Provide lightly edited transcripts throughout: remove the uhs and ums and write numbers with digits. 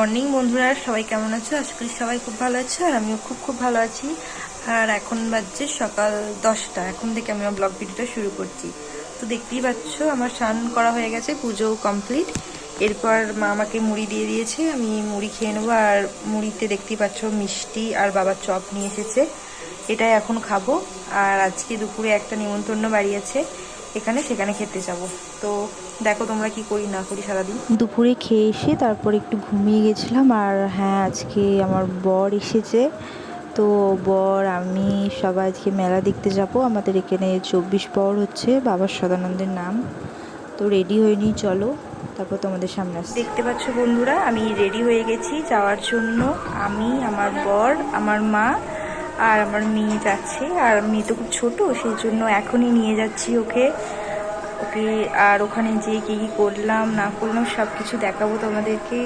Morning বন্ধুরা, সবাই কেমন আছো? আশা করি সবাই খুব ভালো আছো, আর আমিও খুব ভালো আছি। আর এখন বাজছে সকাল 10টা। এখন থেকে আমি ব্লগ ভিডিওটা শুরু করছি। তো দেখতেই পাচ্ছ আমার স্নান করা হয়ে গেছে, পুজো কমপ্লিট। এরপর মা আমাকে মুড়ি দিয়ে দিয়েছে, আমি মুড়ি খেয়ে নেবো। আর মুড়িতে দেখতেই পাচ্ছ মিষ্টি আর বাবার চপ নিয়ে এসেছে, এটাই এখন খাবো। আর আজকে দুপুরে একটা নিমন্ত্রণ বাড়ি আছে, এখানে সেখানে খেতে যাব। তো দেখো তোমরা কি করি না করি সারাদিন। দুপুরে খেয়ে এসে তারপর একটু ঘুমিয়ে গেছিলাম। আর হ্যাঁ, আজকে আমার বর এসেছে। তো বর আমি সবাই আজকে মেলা দেখতে যাব। আমাদের এখানে 24 পর হচ্ছে বাবার সদানন্দের নাম। তো রেডি হয়ে নিই, চলো তারপর তোমাদের সামনে আসছি। দেখতে পাচ্ছ বন্ধুরা, আমি রেডি হয়ে গেছি যাওয়ার জন্য। আমি, আমার বর, আমার মা আর আমার মেয়ে যাচ্ছে। আর মেয়ে তো খুব ছোটো, সেই জন্য এখনই নিয়ে যাচ্ছি ওকে। আর ওখানে যেয়ে কী কী করলাম না করলাম সব কিছু দেখাবো তোমাদেরকে,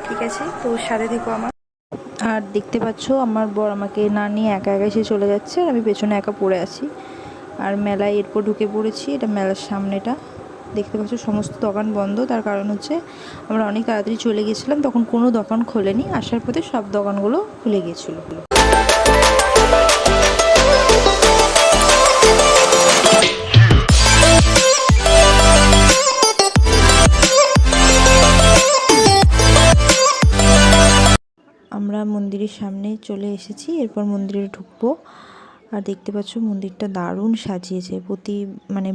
ঠিক আছে? তো সাথে থেকো আমার। আর দেখতে পাচ্ছ আমার বর আমাকে না নিয়ে একা একা সে চলে যাচ্ছে, আর আমি পেছনে একা পড়ে আছি। আর মেলায় এরপর ঢুকে পড়েছি, এটা মেলার সামনেটা। দেখতে পাচ্ছ সমস্ত দোকান বন্ধ, তার কারণ হচ্ছে আমরা অনেক তাড়াতাড়ি চলে গেছিলাম, তখন কোনো দোকান খোলেনি। আসার পথে সব দোকানগুলো খুলে গিয়েছিলো। আমরা মন্দিরের সামনে চলে এসেছি, এরপর মন্দিরে ঢুকবো। আর দেখতে পাচ্ছ মন্দিরটা দারুণ সাজিয়েছে। প্রতি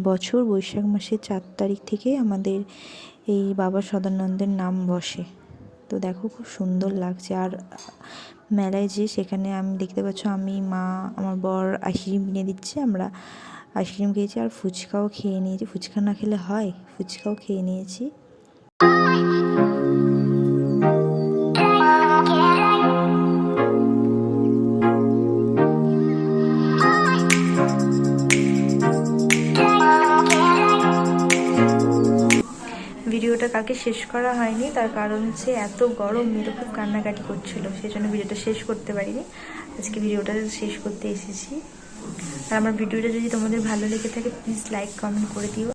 বছর বৈশাখ মাসের 4 তারিখ থেকে আমাদের এই বাবা সদানন্দের নাম বসে। তো দেখো খুব সুন্দর লাগছে। আর মেলায় যে সেখানে আমি দেখতে পাচ্ছ আমি, মা, আমার বর আইসক্রিম কিনে দিচ্ছে। আমরা আইসক্রিম খেয়েছি আর ফুচকাও খেয়ে নিয়েছি। ফুচকা না খেলে হয়, ফুচকাও খেয়ে নিয়েছি। ভিডিওটা কালকে শেষ করা হয়নি, তার কারণ হচ্ছে এত গরম, মেয়েটা খুব কান্নাকাটি করছিল, সেই জন্য ভিডিওটা শেষ করতে পারিনি। আজকে ভিডিওটা শেষ করতে এসেছি। আর আমার ভিডিওটা যদি তোমাদের ভালো লেগে থাকে প্লিজ লাইক কমেন্ট করে দিও।